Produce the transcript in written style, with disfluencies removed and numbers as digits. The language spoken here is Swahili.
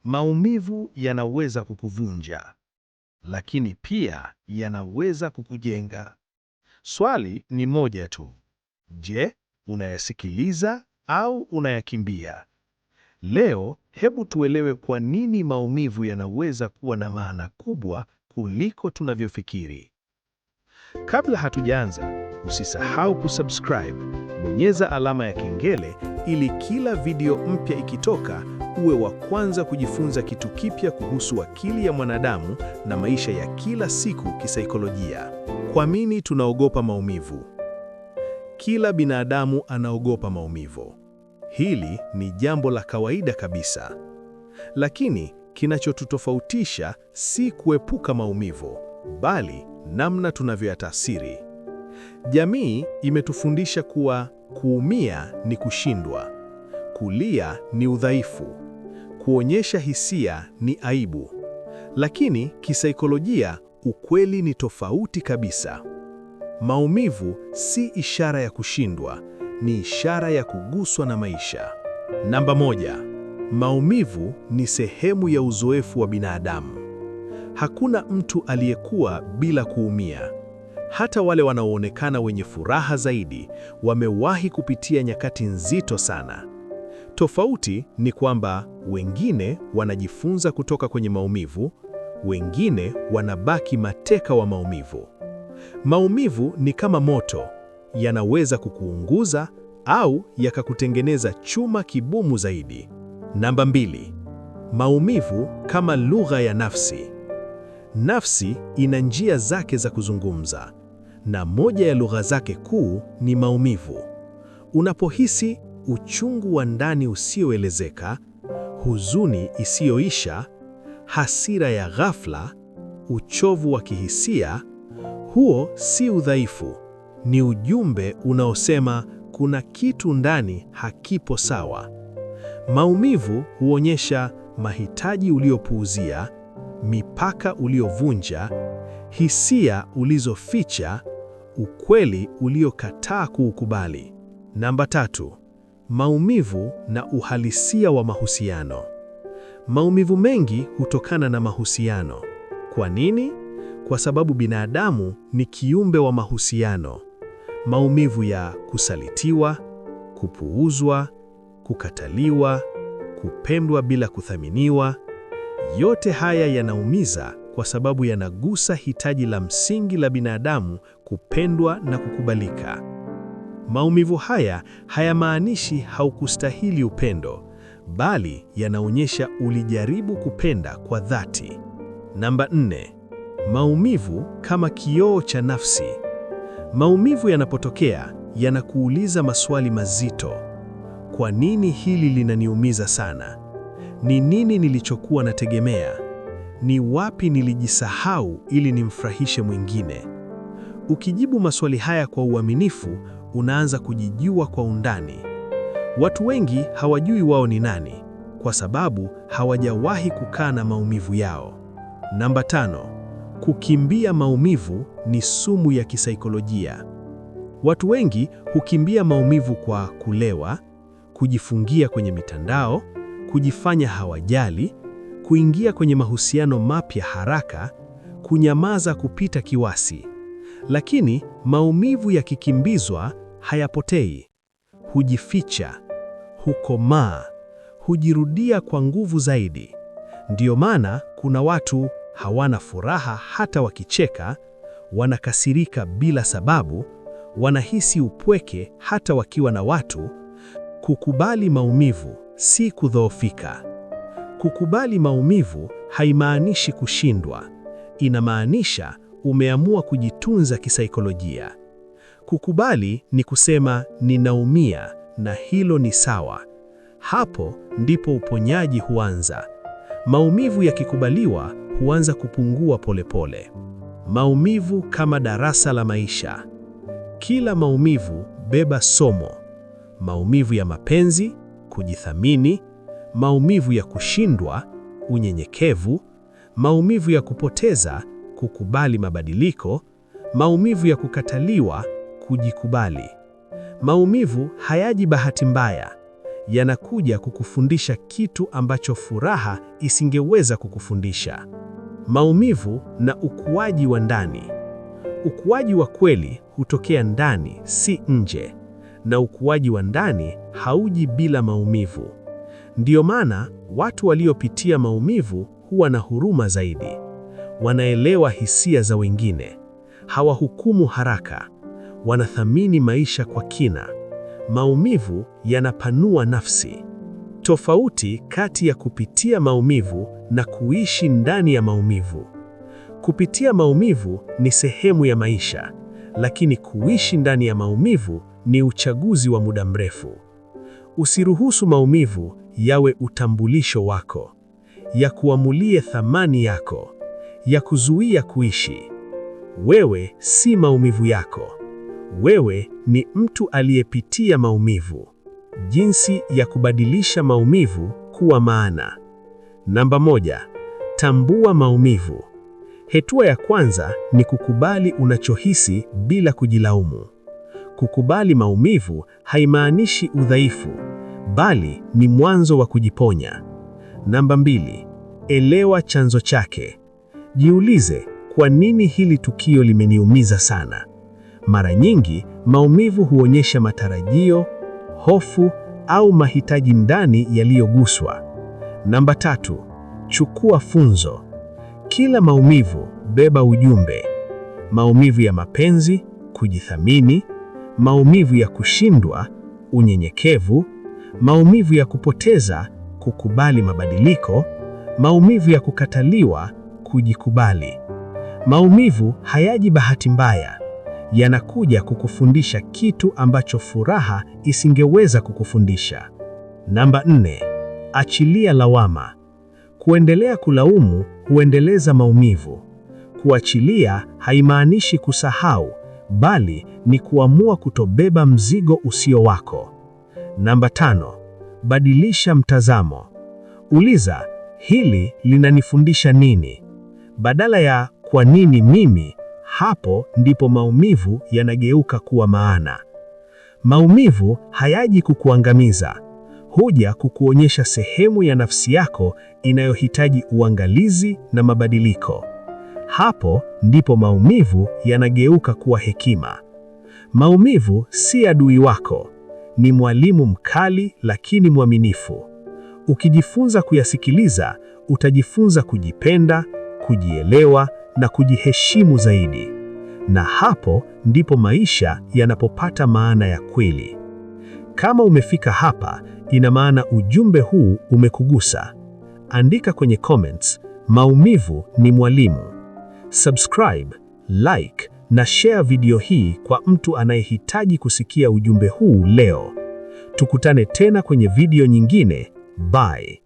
Maumivu yanaweza kukuvunja, lakini pia yanaweza kukujenga. Swali ni moja tu. Je, unayasikiliza au unayakimbia? Leo, hebu tuelewe kwa nini maumivu yanaweza kuwa na maana kubwa kuliko tunavyofikiri. Kabla hatujaanza, usisahau kusubscribe, bonyeza alama ya kengele ili kila video mpya ikitoka uwe wa kwanza kujifunza kitu kipya kuhusu akili ya mwanadamu na maisha ya kila siku kisaikolojia. Kwa nini tunaogopa maumivu? Kila binadamu anaogopa maumivu. Hili ni jambo la kawaida kabisa. Lakini kinachotutofautisha si kuepuka maumivu, bali namna tunavyoyatafsiri. Jamii imetufundisha kuwa kuumia ni kushindwa, kulia ni udhaifu, kuonyesha hisia ni aibu. Lakini kisaikolojia, ukweli ni tofauti kabisa. Maumivu si ishara ya kushindwa, ni ishara ya kuguswa na maisha. Namba moja, maumivu ni sehemu ya uzoefu wa binadamu. Hakuna mtu aliyekuwa bila kuumia. Hata wale wanaoonekana wenye furaha zaidi wamewahi kupitia nyakati nzito sana. Tofauti ni kwamba wengine wanajifunza kutoka kwenye maumivu, wengine wanabaki mateka wa maumivu. Maumivu ni kama moto, yanaweza kukuunguza au yakakutengeneza chuma kigumu zaidi. Namba mbili, maumivu kama lugha ya nafsi. Nafsi ina njia zake za kuzungumza, na moja ya lugha zake kuu ni maumivu. Unapohisi uchungu wa ndani usioelezeka, huzuni isiyoisha, hasira ya ghafla, uchovu wa kihisia, huo si udhaifu, ni ujumbe unaosema kuna kitu ndani hakipo sawa. Maumivu huonyesha mahitaji uliopuuzia, mipaka uliovunja, hisia ulizoficha, ukweli uliokataa kuukubali. Namba tatu, maumivu na uhalisia wa mahusiano. Maumivu mengi hutokana na mahusiano. Kwa nini? Kwa sababu binadamu ni kiumbe wa mahusiano. Maumivu ya kusalitiwa, kupuuzwa, kukataliwa, kupendwa bila kuthaminiwa, yote haya yanaumiza kwa sababu yanagusa hitaji la msingi la binadamu, kupendwa na kukubalika. Maumivu haya hayamaanishi haukustahili upendo, bali yanaonyesha ulijaribu kupenda kwa dhati. Namba nne, maumivu kama kioo cha nafsi. Maumivu yanapotokea yanakuuliza maswali mazito. Kwa nini hili linaniumiza sana? Ni nini nilichokuwa nategemea? Ni wapi nilijisahau ili nimfurahishe mwingine? Ukijibu maswali haya kwa uaminifu, unaanza kujijua kwa undani. Watu wengi hawajui wao ni nani, kwa sababu hawajawahi kukaa na maumivu yao. Namba tano, kukimbia maumivu ni sumu ya kisaikolojia. Watu wengi hukimbia maumivu kwa kulewa, kujifungia kwenye mitandao, kujifanya hawajali, kuingia kwenye mahusiano mapya haraka, kunyamaza kupita kiasi. Lakini maumivu yakikimbizwa hayapotei. Hujificha, hukomaa, hujirudia kwa nguvu zaidi. Ndiyo maana kuna watu hawana furaha hata wakicheka, wanakasirika bila sababu, wanahisi upweke hata wakiwa na watu. Kukubali maumivu si kudhoofika. Kukubali maumivu haimaanishi kushindwa. Inamaanisha umeamua kujitunza kisaikolojia. Kukubali ni kusema ninaumia na hilo ni sawa. Hapo ndipo uponyaji huanza. Maumivu yakikubaliwa huanza kupungua polepole. Maumivu kama darasa la maisha. Kila maumivu beba somo. Maumivu ya mapenzi, kujithamini, maumivu ya kushindwa, unyenyekevu, maumivu ya kupoteza, kukubali mabadiliko, maumivu ya kukataliwa, kujikubali. Maumivu hayaji bahati mbaya, yanakuja kukufundisha kitu ambacho furaha isingeweza kukufundisha. Maumivu na ukuaji wa ndani. Ukuaji wa kweli hutokea ndani, si nje, na ukuaji wa ndani hauji bila maumivu. Ndiyo maana watu waliopitia maumivu huwa na huruma zaidi. Wanaelewa hisia za wengine, hawahukumu haraka, wanathamini maisha kwa kina. Maumivu yanapanua nafsi. Tofauti kati ya kupitia maumivu na kuishi ndani ya maumivu. Kupitia maumivu ni sehemu ya maisha, lakini kuishi ndani ya maumivu ni uchaguzi wa muda mrefu. Usiruhusu maumivu yawe utambulisho wako, ya kuamulie thamani yako, ya kuzuia kuishi. Wewe si maumivu yako. Wewe ni mtu aliyepitia maumivu. Jinsi ya kubadilisha maumivu kuwa maana. Namba 1, tambua maumivu. Hatua ya kwanza ni kukubali unachohisi bila kujilaumu. Kukubali maumivu haimaanishi udhaifu, bali ni mwanzo wa kujiponya. Namba 2, elewa chanzo chake. Jiulize, kwa nini hili tukio limeniumiza sana? Mara nyingi maumivu huonyesha matarajio, hofu au mahitaji ndani yaliyoguswa. Namba 3, chukua funzo. Kila maumivu beba ujumbe. Maumivu ya mapenzi, kujithamini; maumivu ya kushindwa, unyenyekevu; maumivu ya kupoteza, kukubali mabadiliko; maumivu ya kukataliwa, kujikubali. Maumivu hayaji bahati mbaya, yanakuja kukufundisha kitu ambacho furaha isingeweza kukufundisha. Namba 4, achilia lawama. Kuendelea kulaumu huendeleza maumivu. Kuachilia haimaanishi kusahau, bali ni kuamua kutobeba mzigo usio wako. Namba 5, badilisha mtazamo. Uliza, hili linanifundisha nini? Badala ya kwa nini mimi. Hapo ndipo maumivu yanageuka kuwa maana. Maumivu hayaji kukuangamiza, huja kukuonyesha sehemu ya nafsi yako inayohitaji uangalizi na mabadiliko. Hapo ndipo maumivu yanageuka kuwa hekima. Maumivu si adui wako, ni mwalimu mkali lakini mwaminifu. Ukijifunza kuyasikiliza, utajifunza kujipenda, kujielewa na kujiheshimu zaidi. Na hapo ndipo maisha yanapopata maana ya kweli. Kama umefika hapa, ina maana ujumbe huu umekugusa. Andika kwenye comments, maumivu ni mwalimu. Subscribe, like na share video hii kwa mtu anayehitaji kusikia ujumbe huu leo. Tukutane tena kwenye video nyingine. Bye.